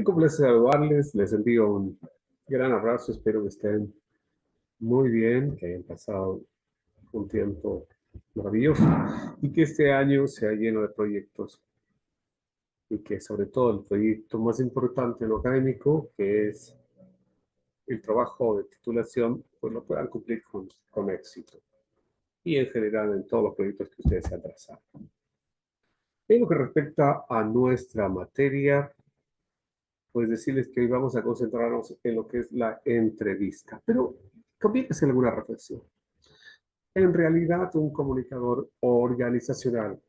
Me complace saludarles, les envío un gran abrazo, espero que estén muy bien, que hayan pasado un tiempo maravilloso y que este año sea lleno de proyectos y que sobre todo el proyecto más importante en lo académico, que es el trabajo de titulación, pues lo puedan cumplir con éxito y en general en todos los proyectos que ustedes se han trazado. En lo que respecta a nuestra materia, pues decirles que hoy vamos a concentrarnos en lo que es la entrevista, pero conviene hacer alguna reflexión. En realidad, un comunicador organizacional,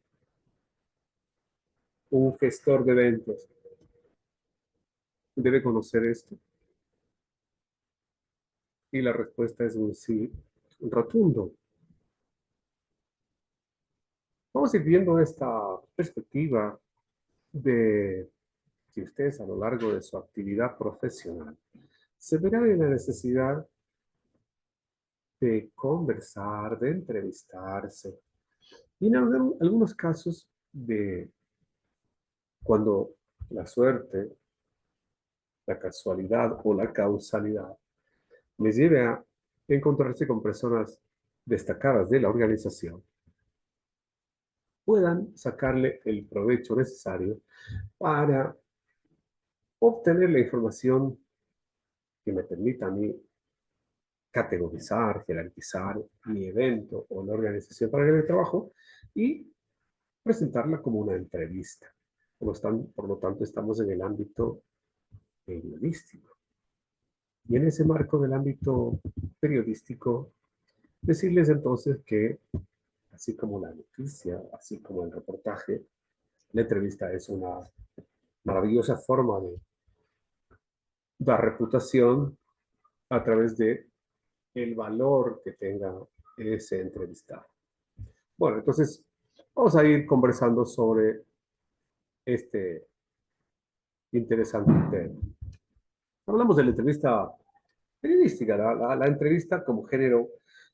un gestor de eventos, debe conocer esto. Y la respuesta es un sí rotundo. Vamos a ir viendo esta perspectiva de que ustedes a lo largo de su actividad profesional se verán en la necesidad de conversar, de entrevistarse, y en algunos casos de cuando la suerte, la casualidad o la causalidad les lleve a encontrarse con personas destacadas de la organización, puedan sacarle el provecho necesario para obtener la información que me permita a mí categorizar, jerarquizar mi evento o la organización para el que trabajo y presentarla como una entrevista. Por lo tanto, estamos en el ámbito periodístico. Y en ese marco del ámbito periodístico, decirles entonces que, así como la noticia, así como el reportaje, la entrevista es una maravillosa forma de dar reputación a través de el valor que tenga ese entrevistado. Bueno, entonces vamos a ir conversando sobre este interesante tema. Hablamos de la entrevista periodística, la entrevista como género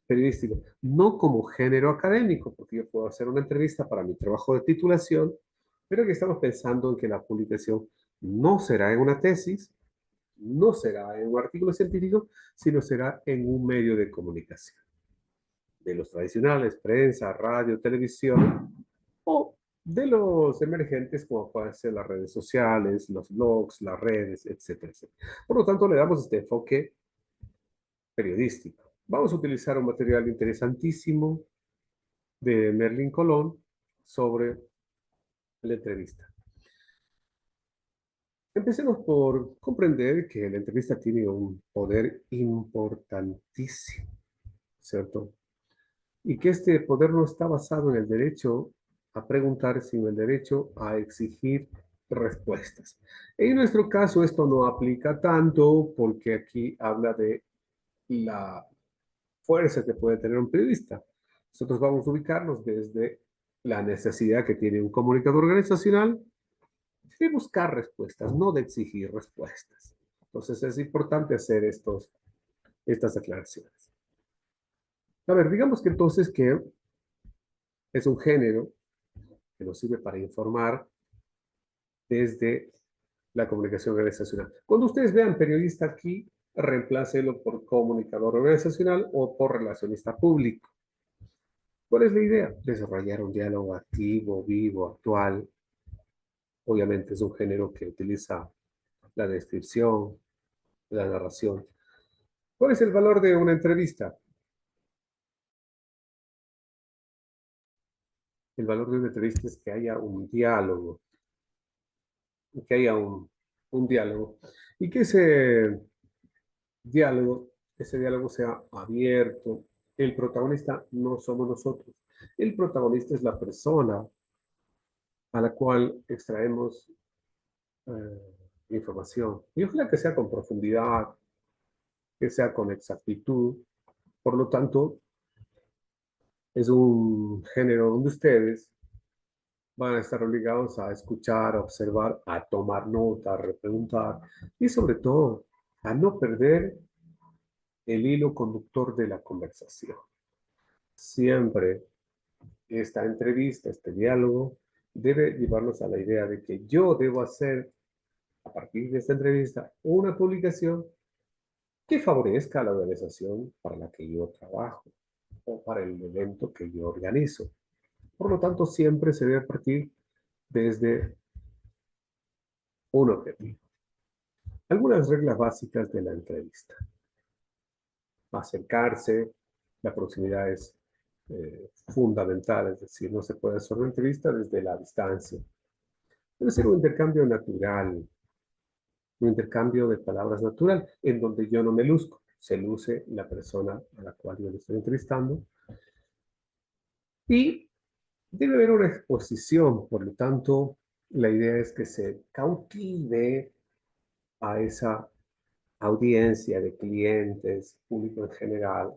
periodístico, no como género académico, porque yo puedo hacer una entrevista para mi trabajo de titulación, pero que estamos pensando en que la publicación no será en una tesis, no será en un artículo científico, sino será en un medio de comunicación, de los tradicionales, prensa, radio, televisión, o de los emergentes como pueden ser las redes sociales, los blogs, las redes, etcétera, etcétera. Por lo tanto, le damos este enfoque periodístico. Vamos a utilizar un material interesantísimo de Merlin Colón sobre la entrevista. Empecemos por comprender que la entrevista tiene un poder importantísimo, ¿cierto? Y que este poder no está basado en el derecho a preguntar, sino el derecho a exigir respuestas. En nuestro caso esto no aplica tanto porque aquí habla de la fuerza que puede tener un periodista. Nosotros vamos a ubicarnos desde la necesidad que tiene un comunicador organizacional de buscar respuestas, no de exigir respuestas. Entonces es importante hacer estas aclaraciones. A ver, digamos que entonces que es un género que nos sirve para informar desde la comunicación organizacional. Cuando ustedes vean periodista aquí, reemplácelo por comunicador organizacional o por relacionista público. ¿Cuál es la idea? Desarrollar un diálogo activo, vivo, actual. Obviamente es un género que utiliza la descripción, la narración. ¿Cuál es el valor de una entrevista? El valor de una entrevista es que haya un diálogo, que haya un diálogo y que ese diálogo sea abierto. El protagonista no somos nosotros. El protagonista es la persona a la cual extraemos información. Y ojalá que sea con profundidad, que sea con exactitud. Por lo tanto, es un género donde ustedes van a estar obligados a escuchar, a observar, a tomar nota, a repreguntar y sobre todo a no perder el hilo conductor de la conversación. Siempre esta entrevista, este diálogo, debe llevarnos a la idea de que yo debo hacer a partir de esta entrevista, una publicación que favorezca a la organización para la que yo trabajo o para el evento que yo organizo. Por lo tanto, siempre se debe partir desde un objetivo. Algunas reglas básicas de la entrevista. Acercarse, la proximidad es fundamental, es decir, no se puede hacer una entrevista desde la distancia. Debe ser un intercambio natural, un intercambio de palabras natural, en donde yo no me luzco, se luce la persona a la cual yo le estoy entrevistando. Y debe haber una exposición, por lo tanto, la idea es que se cautive a esa audiencia de clientes, público en general.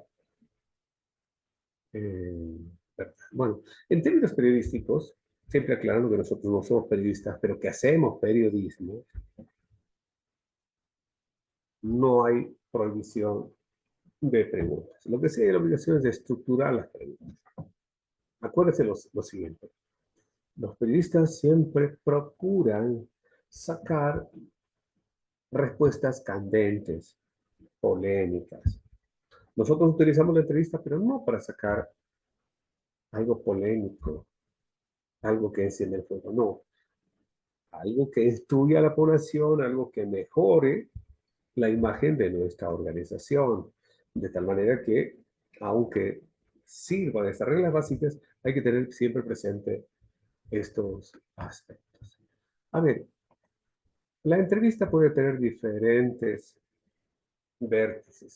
Eh, bueno, en términos periodísticos, siempre aclarando que nosotros no somos periodistas, pero que hacemos periodismo, no hay prohibición de preguntas. Lo que sí hay la obligación es de estructurar las preguntas. Acuérdense lo siguiente. Los periodistas siempre procuran sacar respuestas candentes, polémicas. Nosotros utilizamos la entrevista, pero no para sacar algo polémico, algo que enciende el fuego, no. Algo que instruya a la población, algo que mejore la imagen de nuestra organización, de tal manera que, aunque sirvan estas reglas básicas, hay que tener siempre presente estos aspectos. A ver, la entrevista puede tener diferentes vértices.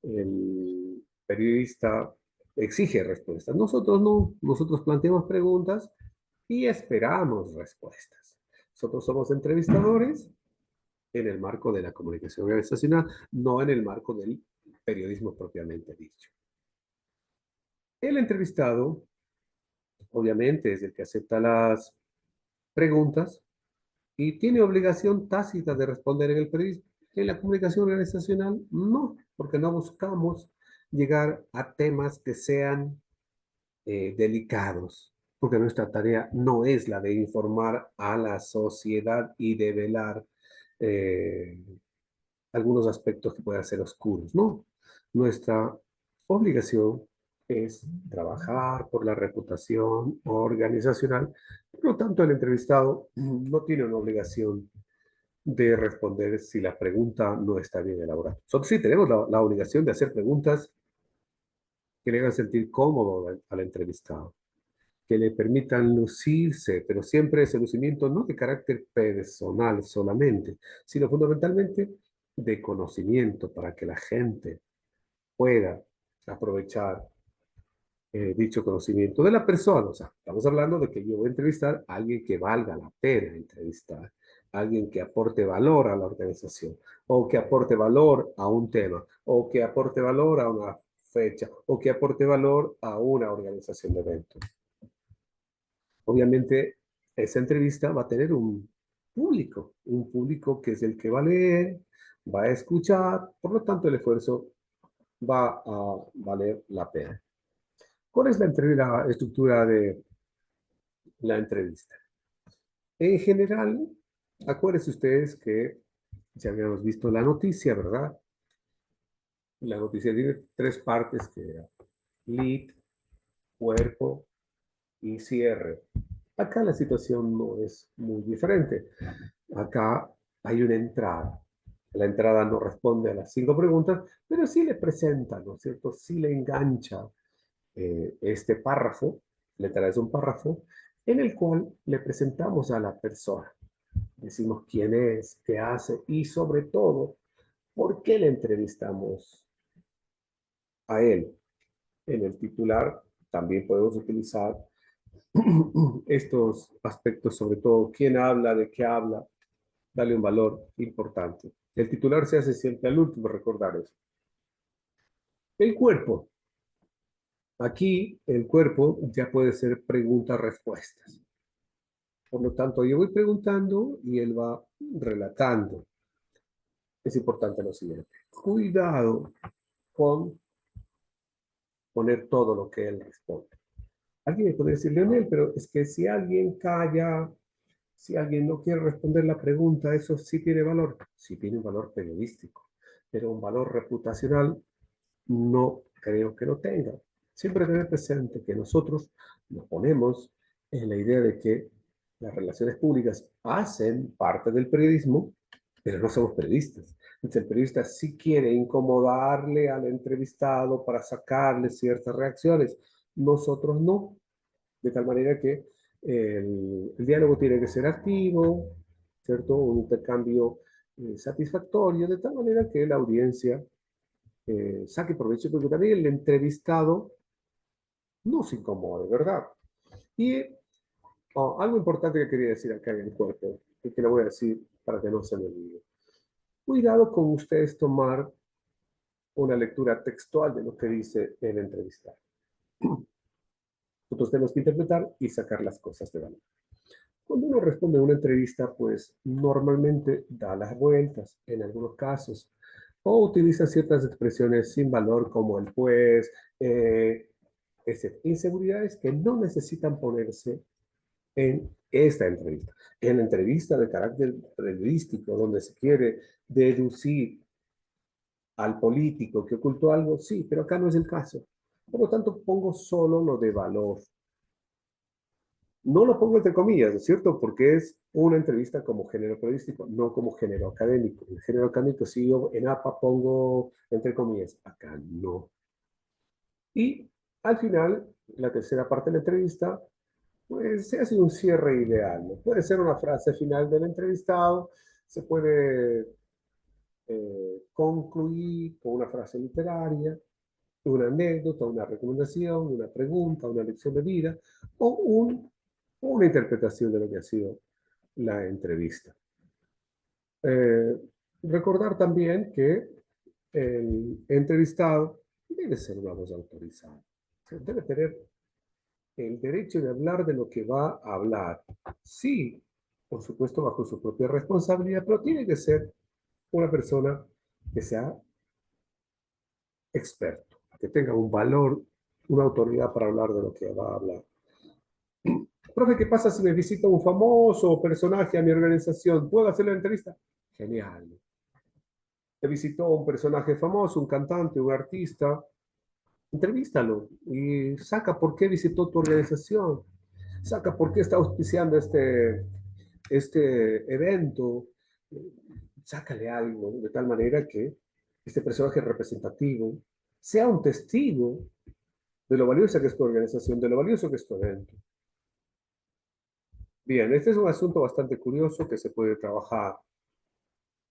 El periodista exige respuestas. Nosotros no, nosotros planteamos preguntas y esperamos respuestas. Nosotros somos entrevistadores en el marco de la comunicación organizacional, no en el marco del periodismo propiamente dicho. El entrevistado, obviamente, es el que acepta las preguntas y tiene obligación tácita de responder en el periodismo. En la comunicación organizacional, no, porque no buscamos llegar a temas que sean delicados, porque nuestra tarea no es la de informar a la sociedad y develar eh, algunos aspectos que puedan ser oscuros, ¿no? Nuestra obligación es trabajar por la reputación organizacional. Por lo tanto, el entrevistado no tiene una obligación de responder si la pregunta no está bien elaborada. Nosotros sí tenemos la obligación de hacer preguntas que le hagan sentir cómodo al entrevistado, que le permitan lucirse, pero siempre ese lucimiento no de carácter personal solamente, sino fundamentalmente de conocimiento para que la gente pueda aprovechar dicho conocimiento de la persona. O sea, estamos hablando de que yo voy a entrevistar a alguien que valga la pena entrevistar, alguien que aporte valor a la organización, o que aporte valor a un tema, o que aporte valor a una fecha, o que aporte valor a una organización de eventos. Obviamente, esa entrevista va a tener un público que es el que va a leer, va a escuchar, por lo tanto el esfuerzo va a valer la pena. ¿Cuál es la estructura de la entrevista? En general, acuérdense ustedes que ya habíamos visto la noticia, ¿verdad? La noticia tiene tres partes que era lead, cuerpo y cierre. Acá la situación no es muy diferente. Acá hay una entrada. La entrada no responde a las 5 preguntas, pero sí le presenta, ¿no es cierto? Sí le engancha este párrafo. La entrada es un párrafo en el cual le presentamos a la persona. Decimos quién es, qué hace y sobre todo, por qué le entrevistamos a él. En el titular también podemos utilizar estos aspectos, sobre todo quién habla, de qué habla, darle un valor importante. El titular se hace siempre al último, recordar eso. El cuerpo. Aquí el cuerpo ya puede ser preguntas-respuestas. Por lo tanto, yo voy preguntando y él va relatando. Es importante lo siguiente. Cuidado con poner todo lo que él responde. Alguien me puede decir, Leonel, pero es que si alguien calla, Si alguien no quiere responder la pregunta, eso sí tiene valor. Sí tiene un valor periodístico, pero un valor reputacional no creo que lo tenga. Siempre tener presente que nosotros nos ponemos en la idea de que las relaciones públicas hacen parte del periodismo, pero no somos periodistas. Entonces, el periodista sí quiere incomodarle al entrevistado para sacarle ciertas reacciones. Nosotros no. De tal manera que el diálogo tiene que ser activo, ¿cierto? Un intercambio satisfactorio, de tal manera que la audiencia saque provecho, porque también el entrevistado no se incomode, ¿verdad? Y algo importante que quería decir acá en el cuerpo, y que lo voy a decir para que no se me olvide. Cuidado con ustedes tomar una lectura textual de lo que dice el entrevistado. Nosotros tenemos que interpretar y sacar las cosas de valor. Cuando uno responde a una entrevista, pues normalmente da las vueltas en algunos casos o utiliza ciertas expresiones sin valor como el pues, inseguridades que no necesitan ponerse en esta entrevista. En la entrevista de carácter periodístico, donde se quiere deducir al político que ocultó algo, sí, pero acá no es el caso. Por lo tanto, pongo solo lo de valor. No lo pongo entre comillas, ¿no es cierto? Porque es una entrevista como género periodístico, no como género académico. En género académico, sí, yo en APA pongo entre comillas, acá no. Y al final, la tercera parte de la entrevista, pues se hace un cierre ideal, ¿no? Puede ser una frase final del entrevistado, se puede concluir con una frase literaria, una anécdota, una recomendación, una pregunta, una lección de vida o una interpretación de lo que ha sido la entrevista. Eh, Recordar también que el entrevistado debe ser una voz autorizada. Debe tener el derecho de hablar de lo que va a hablar. Sí, por supuesto, bajo su propia responsabilidad, pero tiene que ser una persona que sea experto, que tenga un valor, una autoridad para hablar de lo que va a hablar. Profe, ¿qué pasa si me visita un famoso personaje a mi organización? ¿Puedo hacer la entrevista? Genial. Te visitó un personaje famoso, un cantante, un artista. Entrevístalo y saca por qué visitó tu organización. Saca por qué está auspiciando este evento. Sácale algo de tal manera que este personaje representativo sea un testigo de lo valiosa que es tu organización, de lo valioso que es tu evento. Bien, este es un asunto bastante curioso que se puede trabajar.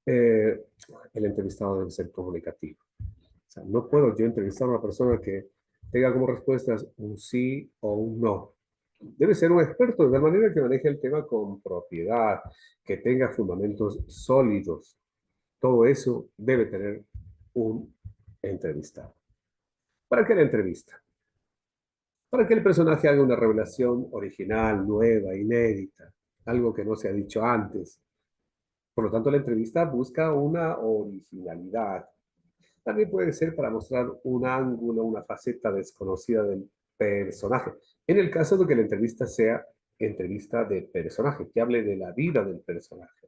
Eh, el entrevistado debe ser comunicativo. O sea, no puedo yo entrevistar a una persona que tenga como respuestas un sí o un no. Debe ser un experto de tal manera que maneje el tema con propiedad, que tenga fundamentos sólidos. Todo eso debe tener un entrevistado. ¿Para qué la entrevista? Para que el personaje haga una revelación original, nueva, inédita, algo que no se ha dicho antes. Por lo tanto, la entrevista busca una originalidad. También puede ser para mostrar un ángulo, una faceta desconocida del personaje. En el caso de que la entrevista sea entrevista de personaje, que hable de la vida del personaje.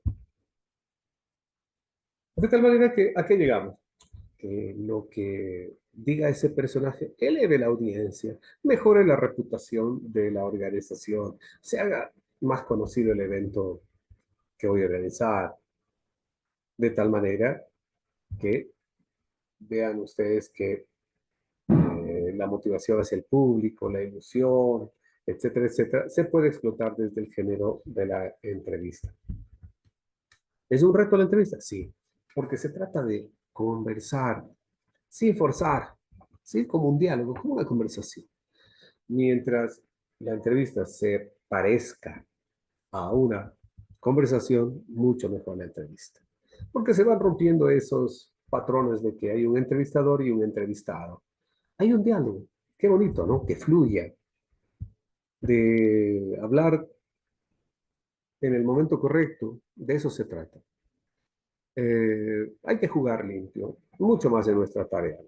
De tal manera que, ¿a qué llegamos? Que lo que diga ese personaje eleve la audiencia, mejore la reputación de la organización, se haga más conocido el evento que voy a organizar, de tal manera que vean ustedes que la motivación hacia el público, la ilusión, etcétera, etcétera, se puede explotar desde el género de la entrevista. ¿Es un reto la entrevista? Sí, porque se trata de conversar sin forzar, ¿sí? Como un diálogo, como una conversación. Mientras la entrevista se parezca a una conversación, mucho mejor la entrevista. Porque se van rompiendo esos patrones de que hay un entrevistador y un entrevistado. Hay un diálogo. Qué bonito, ¿no? Que fluya. De hablar en el momento correcto, de eso se trata. Hay que jugar limpio, mucho más en nuestra tarea.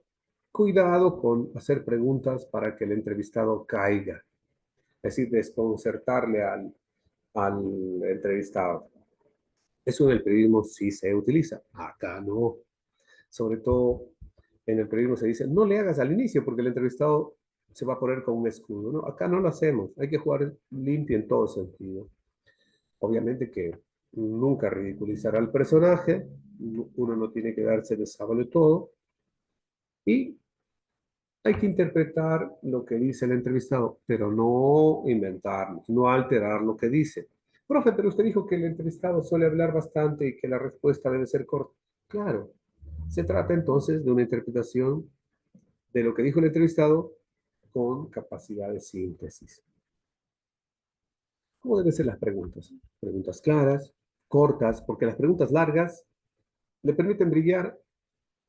Cuidado con hacer preguntas para que el entrevistado caiga, es decir, desconcertarle al entrevistado. Eso en el periodismo sí se utiliza, acá no. Sobre todo en el periodismo se dice, no le hagas al inicio porque el entrevistado se va a poner con un escudo, ¿no? Acá no lo hacemos, hay que jugar limpio en todo sentido. Obviamente que nunca ridiculizar al personaje, uno no tiene que darse de sábado de todo, y hay que interpretar lo que dice el entrevistado, pero no inventarlo, no alterar lo que dice. Profe, pero usted dijo que el entrevistado suele hablar bastante y que la respuesta debe ser corta. Claro, se trata entonces de una interpretación de lo que dijo el entrevistado con capacidad de síntesis. ¿Cómo deben ser las preguntas? Preguntas claras, cortas, porque las preguntas largas le permiten brillar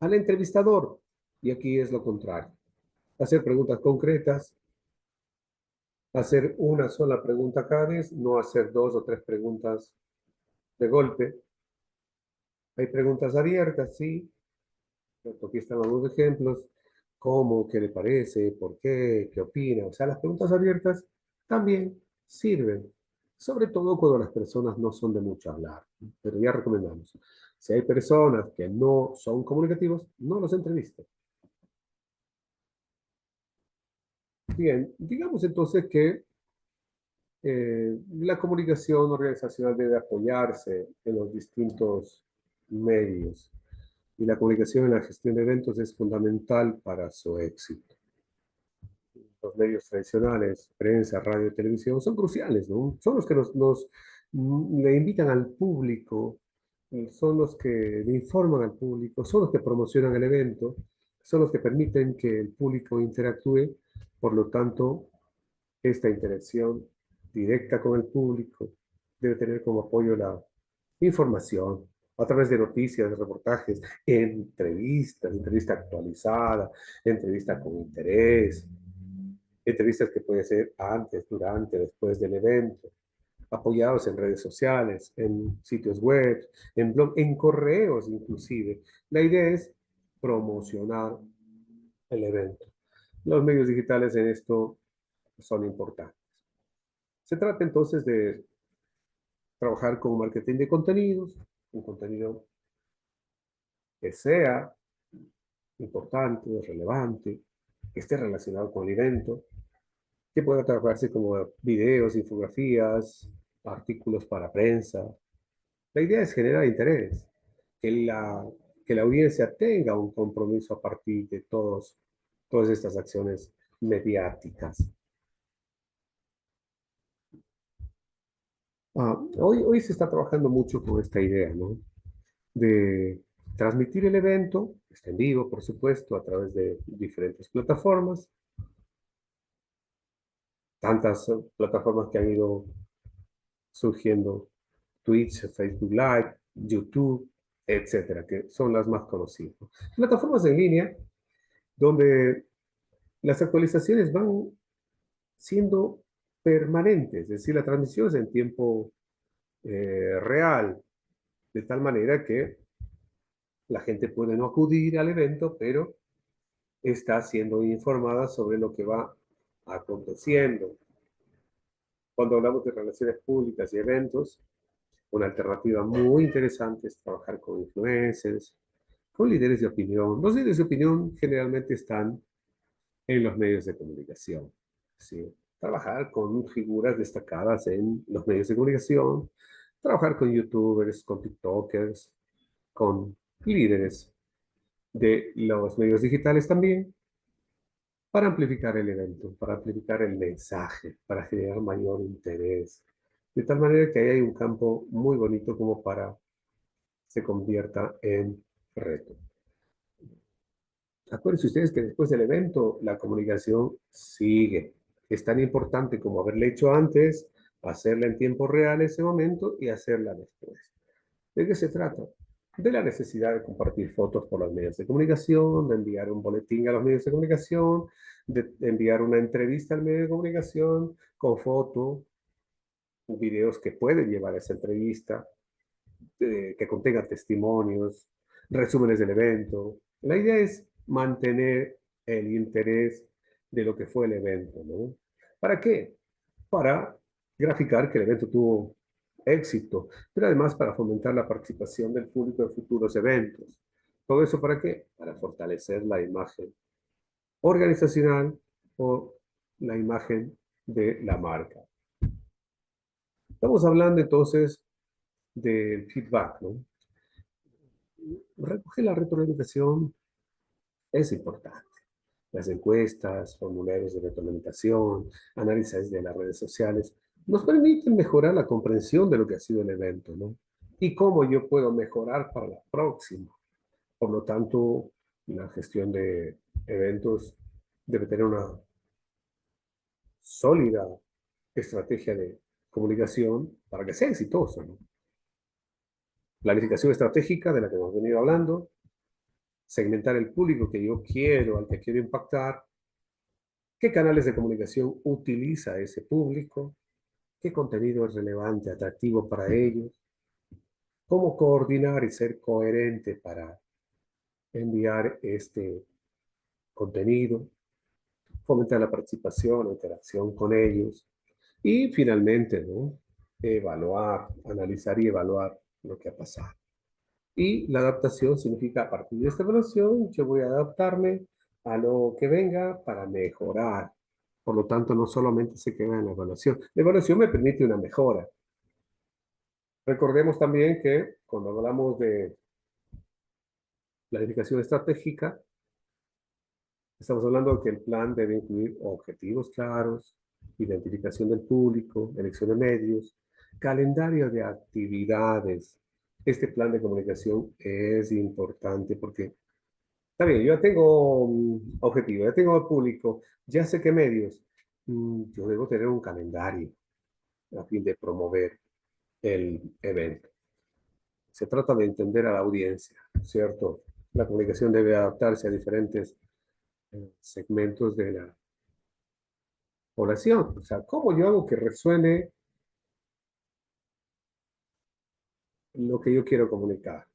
al entrevistador. Y aquí es lo contrario. Hacer preguntas concretas, hacer una sola pregunta cada vez, no hacer dos o tres preguntas de golpe. Hay preguntas abiertas, sí. Aquí están algunos ejemplos. ¿Cómo? ¿Qué le parece? ¿Por qué? ¿Qué opina? O sea, las preguntas abiertas también sirven, sobre todo cuando las personas no son de mucho hablar. Pero ya recomendamos. Si hay personas que no son comunicativos, no los entrevisten. Bien, digamos entonces que la comunicación organizacional debe apoyarse en los distintos medios y la comunicación en la gestión de eventos es fundamental para su éxito. Los medios tradicionales, prensa, radio, televisión, son cruciales, ¿no? Son los que le invitan al público, son los que le informan al público, son los que promocionan el evento, son los que permiten que el público interactúe. Por lo tanto, esta interacción directa con el público debe tener como apoyo la información a través de noticias, de reportajes, entrevista actualizada, entrevista con interés, entrevistas que puede ser antes, durante, después del evento, apoyados en redes sociales, en sitios web, en blog, en correos inclusive. La idea es promocionar el evento. Los medios digitales en esto son importantes. Se trata entonces de trabajar con marketing de contenidos, un contenido que sea importante, relevante, que esté relacionado con el evento, que pueda trabajarse como videos, infografías, artículos para prensa. La idea es generar interés, que que la audiencia tenga un compromiso a partir de todas estas acciones mediáticas. Hoy se está trabajando mucho con esta idea, ¿no? De transmitir el evento, está en vivo, por supuesto, a través de diferentes plataformas, tantas plataformas que han ido surgiendo, Twitch, Facebook Live, YouTube, etcétera, que son las más conocidas. Plataformas en línea donde las actualizaciones van siendo permanentes, es decir, la transmisión es en tiempo real, de tal manera que la gente puede no acudir al evento, pero está siendo informada sobre lo que va aconteciendo. Cuando hablamos de relaciones públicas y eventos, una alternativa muy interesante es trabajar con influencers, con líderes de opinión. Los líderes de opinión generalmente están en los medios de comunicación. ¿Sí? Trabajar con figuras destacadas en los medios de comunicación, trabajar con youtubers, con tiktokers, con líderes de los medios digitales también, para amplificar el evento, para amplificar el mensaje, para generar mayor interés. De tal manera que ahí hay un campo muy bonito como para se convierta en reto. Acuérdense ustedes que después del evento la comunicación sigue. Es tan importante como haberla hecho antes, hacerla en tiempo real ese momento y hacerla después. ¿De qué se trata? De la necesidad de compartir fotos por los medios de comunicación, de enviar un boletín a los medios de comunicación, de enviar una entrevista al medio de comunicación con foto, videos que pueden llevar a esa entrevista, que contengan testimonios, resúmenes del evento. La idea es mantener el interés de lo que fue el evento, ¿no? ¿Para qué? Para graficar que el evento tuvo éxito, pero además para fomentar la participación del público en futuros eventos. ¿Todo eso para qué? Para fortalecer la imagen organizacional o la imagen de la marca. Estamos hablando entonces del feedback, ¿no? Recoger la retroalimentación es importante. Las encuestas, formularios de retroalimentación, análisis de las redes sociales, nos permiten mejorar la comprensión de lo que ha sido el evento, ¿no? Y cómo yo puedo mejorar para la próxima. Por lo tanto, la gestión de eventos debe tener una sólida estrategia de comunicación para que sea exitosa, ¿no? Planificación estratégica de la que hemos venido hablando, segmentar el público que yo quiero, al que quiero impactar, qué canales de comunicación utiliza ese público, qué contenido es relevante, atractivo para ellos, cómo coordinar y ser coherente para enviar este contenido, fomentar la participación, la interacción con ellos y finalmente, ¿no? Evaluar, analizar y evaluar lo que ha pasado. Y la adaptación significa, a partir de esta evaluación, yo voy a adaptarme a lo que venga para mejorar. Por lo tanto, no solamente se queda en la evaluación. La evaluación me permite una mejora. Recordemos también que cuando hablamos de planificación estratégica, estamos hablando de que el plan debe incluir objetivos claros, identificación del público, elección de medios, calendario de actividades. Este plan de comunicación es importante porque está bien, yo ya tengo objetivo, ya tengo público, ya sé qué medios. Yo debo tener un calendario a fin de promover el evento. Se trata de entender a la audiencia, ¿cierto? La comunicación debe adaptarse a diferentes segmentos de la población. O sea, ¿cómo yo hago que resuene lo que yo quiero comunicar?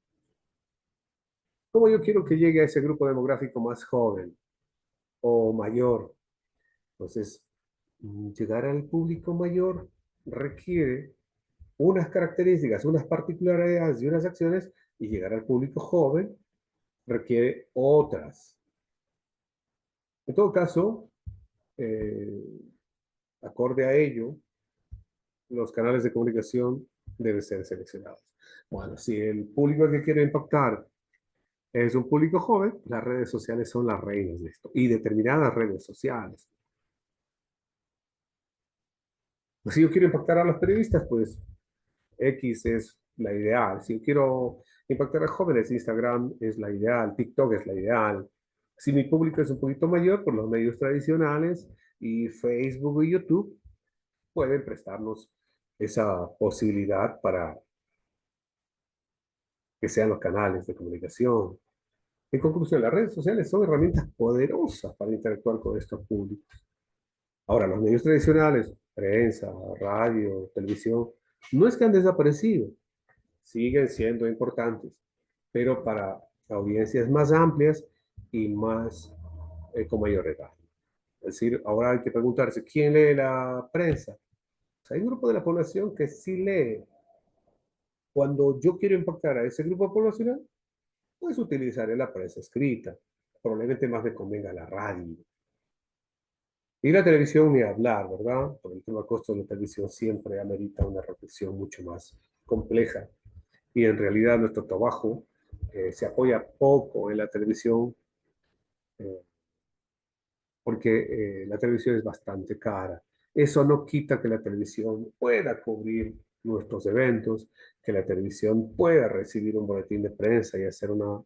¿Cómo yo quiero que llegue a ese grupo demográfico más joven o mayor? Entonces, llegar al público mayor requiere unas características, unas particularidades y unas acciones, y llegar al público joven requiere otras. En todo caso, eh, acorde a ello, los canales de comunicación deben ser seleccionados. Bueno, si el público que quiere impactar es un público joven, las redes sociales son las reinas de esto, y determinadas redes sociales. Si yo quiero impactar a los periodistas, pues X es la ideal. Si yo quiero impactar a jóvenes, Instagram es la ideal, TikTok es la ideal. Si mi público es un poquito mayor, por los medios tradicionales y Facebook y YouTube pueden prestarnos esa posibilidad para que sean los canales de comunicación. En conclusión, las redes sociales son herramientas poderosas para interactuar con estos públicos. Ahora, los medios tradicionales, prensa, radio, televisión, no es que han desaparecido, siguen siendo importantes, pero para audiencias más amplias y más con mayor edad. Es decir, ahora hay que preguntarse, ¿quién lee la prensa? O sea, hay un grupo de la población que sí lee. Cuando yo quiero impactar a ese grupo poblacional, pues utilizaré la prensa escrita. Probablemente más me convenga la radio. Y la televisión ni hablar, ¿verdad? Por el tema costo de la televisión siempre amerita una reflexión mucho más compleja. Y en realidad nuestro trabajo se apoya poco en la televisión eh, porque la televisión es bastante cara. Eso no quita que la televisión pueda cubrir nuestros eventos, que la televisión pueda recibir un boletín de prensa y hacer una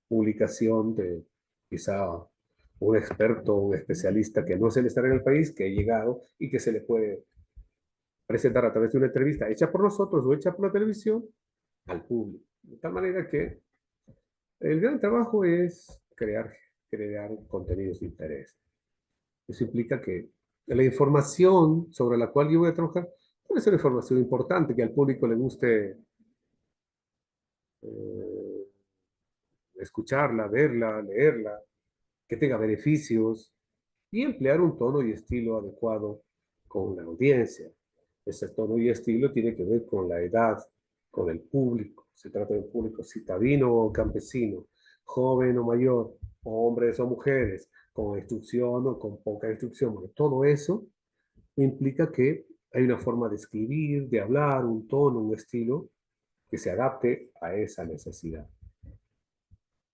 publicación de quizá un experto, un especialista que no suele estar en el país, que ha llegado y que se le puede presentar a través de una entrevista hecha por nosotros o hecha por la televisión al público. De tal manera que el gran trabajo es crear contenidos de interés. Eso implica que la información sobre la cual yo voy a trabajar puede ser información importante, que al público le guste eh, escucharla, verla, leerla, que tenga beneficios y emplear un tono y estilo adecuado con la audiencia. Ese tono y estilo tiene que ver con la edad, con el público. Se trata de un público citadino o campesino, joven o mayor, hombres o mujeres, con instrucción o con poca instrucción. Bueno, todo eso implica que hay una forma de escribir, de hablar, un tono, un estilo que se adapte a esa necesidad.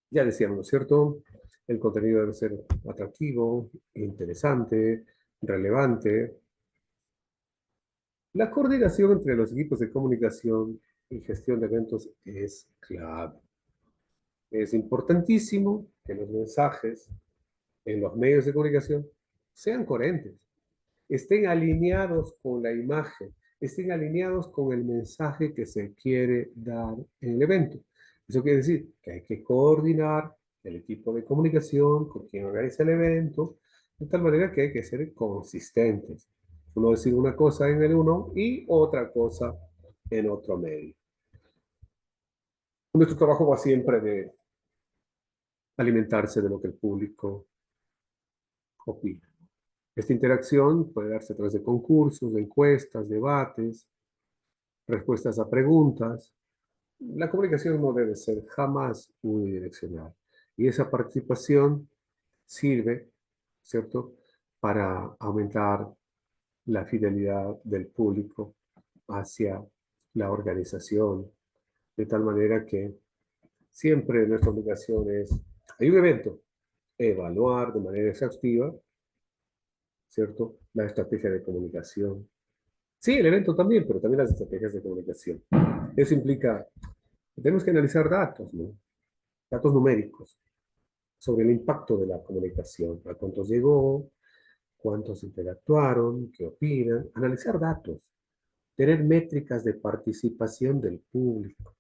Ya decíamos, ¿no es cierto? El contenido debe ser atractivo, interesante, relevante. La coordinación entre los equipos de comunicación y gestión de eventos es clave. Es importantísimo que los mensajes en los medios de comunicación sean coherentes, estén alineados con la imagen, estén alineados con el mensaje que se quiere dar en el evento. Eso quiere decir que hay que coordinar el equipo de comunicación con quien organiza el evento, de tal manera que hay que ser consistentes. Uno decir una cosa en el uno y otra cosa en otro medio. Nuestro trabajo va siempre de alimentarse de lo que el público opina. Esta interacción puede darse a través de concursos, de encuestas, debates, respuestas a preguntas. La comunicación no debe ser jamás unidireccional. Y esa participación sirve, ¿cierto?, para aumentar la fidelidad del público hacia la organización, de tal manera que siempre nuestra obligación es, hay un evento, evaluar de manera exhaustiva, ¿cierto?, la estrategia de comunicación. Sí, el evento también, pero también las estrategias de comunicación. Eso implica, tenemos que analizar datos, ¿no? Datos numéricos sobre el impacto de la comunicación, a cuántos llegó, cuántos interactuaron, qué opinan, analizar datos, tener métricas de participación del público,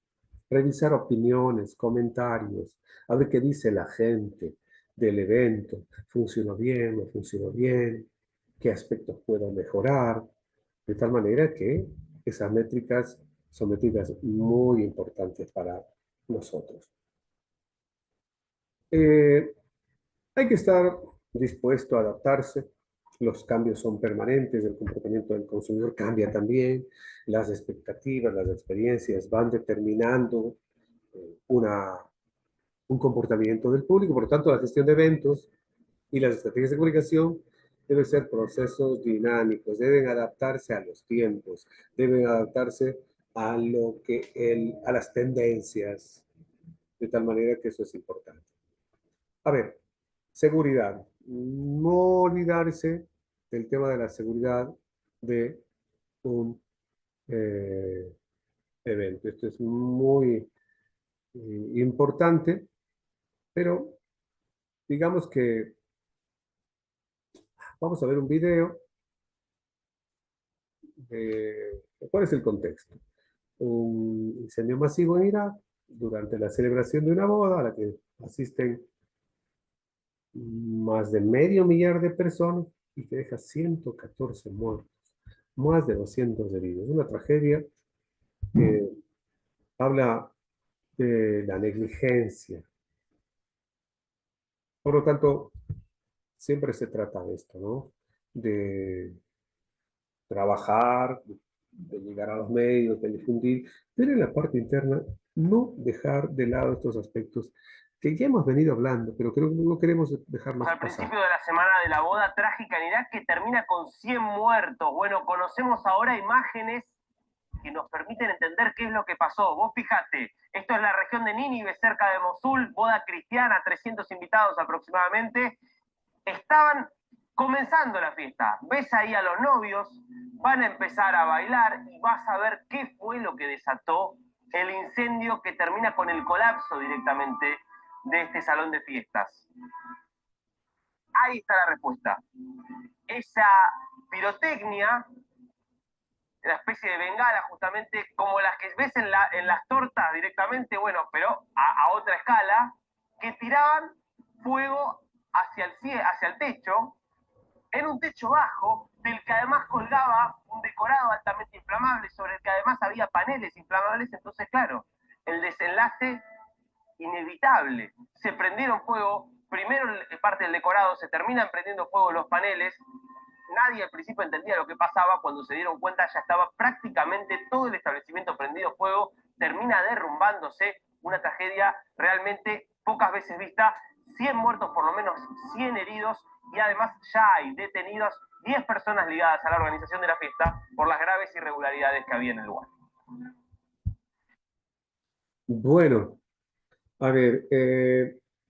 revisar opiniones, comentarios, a ver qué dice la gente del evento, funcionó bien, no funcionó bien, qué aspectos puedo mejorar, de tal manera que esas métricas son métricas muy importantes para nosotros. Eh, Hay que estar dispuesto a adaptarse. Los cambios son permanentes, el comportamiento del consumidor cambia también, las expectativas, las experiencias van determinando una, un comportamiento del público. Por lo tanto, la gestión de eventos y las estrategias de comunicación deben ser procesos dinámicos, deben adaptarse a los tiempos, deben adaptarse a, a las tendencias, de tal manera que eso es importante. A ver, seguridad. No olvidarse del tema de la seguridad de un eh, evento. Esto es muy importante, pero digamos que vamos a ver un video de cuál es el contexto. Un incendio masivo en Irak durante la celebración de una boda a la que asisten más de medio millar de personas y que deja 114 muertos, más de 200 heridos. Una tragedia que habla de la negligencia. Por lo tanto, siempre se trata de esto, ¿no? De trabajar, de llegar a los medios, de difundir, pero en la parte interna no dejar de lado estos aspectos que ya hemos venido hablando, pero creo que no queremos dejarlos Al pasar. principio de la semana de la boda trágica en Irak que termina con 100 muertos. Bueno, conocemos ahora imágenes que nos permiten entender qué es lo que pasó. Vos fijate, esto es la región de Nínive, cerca de Mosul, boda cristiana, 300 invitados aproximadamente. Estaban comenzando la fiesta. Ves ahí a los novios, van a empezar a bailar y vas a ver qué fue lo que desató el incendio que termina con el colapso directamente de este salón de fiestas. Ahí está la respuesta. Esa pirotecnia, una especie de bengala justamente como las que ves en las tortas directamente, bueno, pero a otra escala, que tiraban fuego hacia el techo, en un techo bajo, del que además colgaba un decorado altamente inflamable, sobre el que además había paneles inflamables, entonces claro, el desenlace inevitable. Se prendieron fuego, primero parte del decorado, se terminan prendiendo fuego los paneles, nadie al principio entendía lo que pasaba. Cuando se dieron cuenta ya estaba prácticamente todo el establecimiento prendido fuego, termina derrumbándose, una tragedia realmente pocas veces vista, 100 muertos, por lo menos 100 heridos, y además ya hay detenidos 10 personas ligadas a la organización de la fiesta por las graves irregularidades que había en el lugar. Bueno, a ver,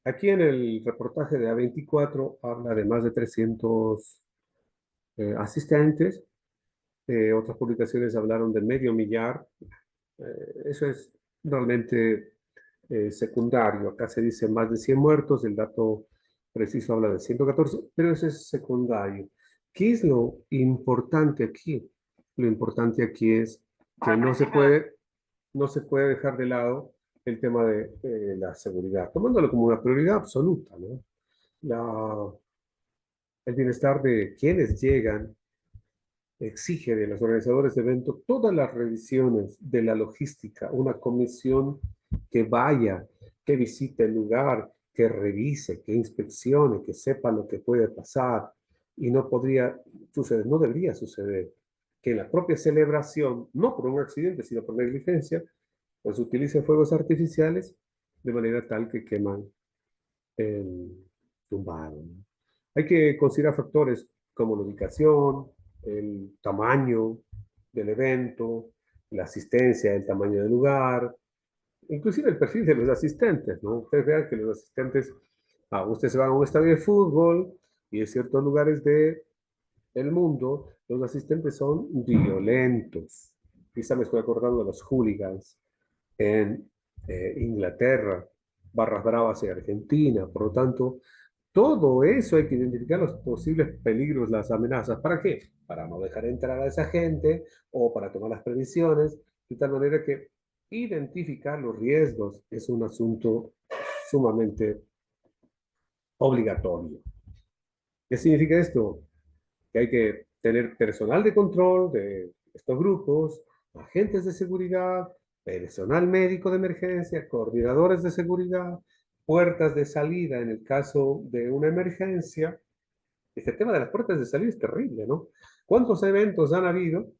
aquí en el reportaje de A24 habla de más de 300 asistentes. Otras publicaciones hablaron de medio millar. Eso es realmente secundario. Acá se dice más de 100 muertos, el dato preciso habla de 114, pero eso es secundario. ¿Qué es lo importante aquí? Lo importante aquí es que no se puede dejar de lado el tema de la seguridad, tomándolo como una prioridad absoluta, ¿no? El bienestar de quienes llegan exige de los organizadores de eventos todas las revisiones de la logística, una comisión que vaya, que visite el lugar, que revise, que inspeccione, que sepa lo que puede pasar. Y no podría suceder, no debería suceder que en la propia celebración, no por un accidente, sino por negligencia, pues utilicen fuegos artificiales de manera tal que queman el tumbado, ¿no? Hay que considerar factores como la ubicación, el tamaño del evento, la asistencia, el tamaño del lugar, inclusive el perfil de los asistentes, ¿no? Ustedes vean que los asistentes, ustedes se van a un estadio de fútbol y en ciertos lugares del mundo, los asistentes son violentos. Quizá me estoy acordando de los hooligans en Inglaterra, barras bravas en Argentina. Por lo tanto, todo eso hay que identificar los posibles peligros, las amenazas. ¿Para qué? Para no dejar entrar a esa gente o para tomar las previsiones, de tal manera que identificar los riesgos es un asunto sumamente obligatorio. ¿Qué significa esto? Que hay que tener personal de control de estos grupos, agentes de seguridad, personal médico de emergencia, coordinadores de seguridad, puertas de salida en el caso de una emergencia. Este tema de las puertas de salida es terrible, ¿no? ¿Cuántos eventos han habido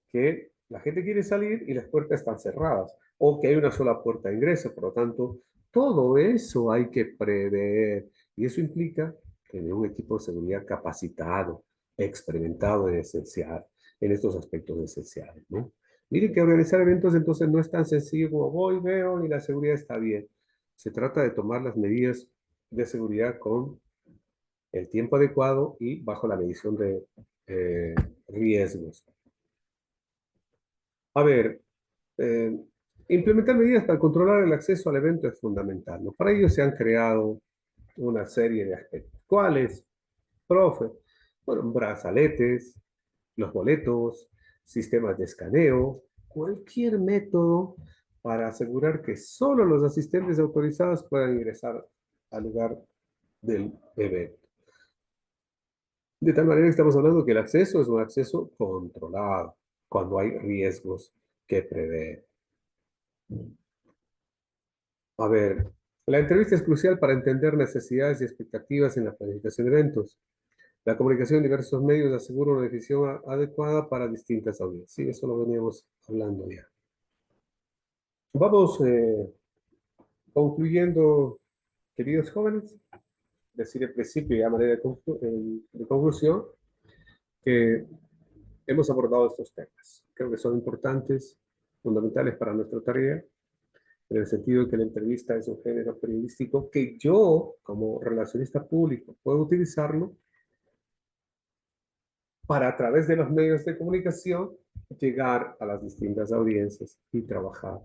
que la gente quiere salir y las puertas están cerradas? O que hay una sola puerta de ingreso, por lo tanto, todo eso hay que prever. Y eso implica tener un equipo de seguridad capacitado, experimentado en esencial, en estos aspectos esenciales, ¿no? Miren que organizar eventos entonces no es tan sencillo como voy, veo y la seguridad está bien. Se trata de tomar las medidas de seguridad con el tiempo adecuado y bajo la medición de eh, riesgos. A ver, eh, implementar medidas para controlar el acceso al evento es fundamental, ¿no? Para ello se han creado una serie de aspectos. ¿Cuáles? Profe. Bueno, brazaletes, los boletos, sistemas de escaneo, cualquier método para asegurar que solo los asistentes autorizados puedan ingresar al lugar del evento. De tal manera que estamos hablando que el acceso es un acceso controlado, cuando hay riesgos que prever. A ver, la entrevista es crucial para entender necesidades y expectativas en la planificación de eventos. La comunicación en diversos medios asegura una decisión adecuada para distintas audiencias. Sí, eso lo veníamos hablando ya. Vamos concluyendo, queridos jóvenes, decir en principio y a manera de conclusión que hemos abordado estos temas. Creo que son importantes, fundamentales para nuestra tarea, en el sentido de que la entrevista es un género periodístico que yo, como relacionista público, puedo utilizarlo para, a través de los medios de comunicación, llegar a las distintas audiencias y trabajar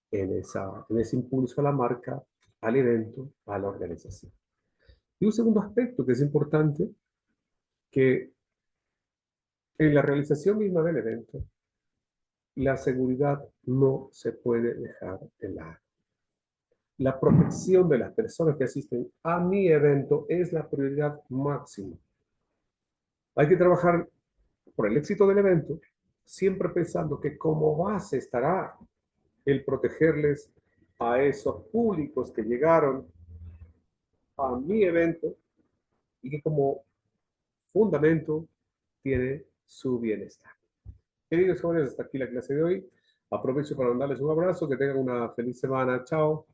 en ese impulso a la marca, al evento, a la organización. Y un segundo aspecto que es importante, que en la realización misma del evento, la seguridad no se puede dejar de lado. La protección de las personas que asisten a mi evento es la prioridad máxima. Hay que trabajar por el éxito del evento, siempre pensando que como base estará el protegerles a esos públicos que llegaron a mi evento y que como fundamento tiene su bienestar. Queridos jóvenes, hasta aquí la clase de hoy. Aprovecho para mandarles un abrazo, que tengan una feliz semana. Chao.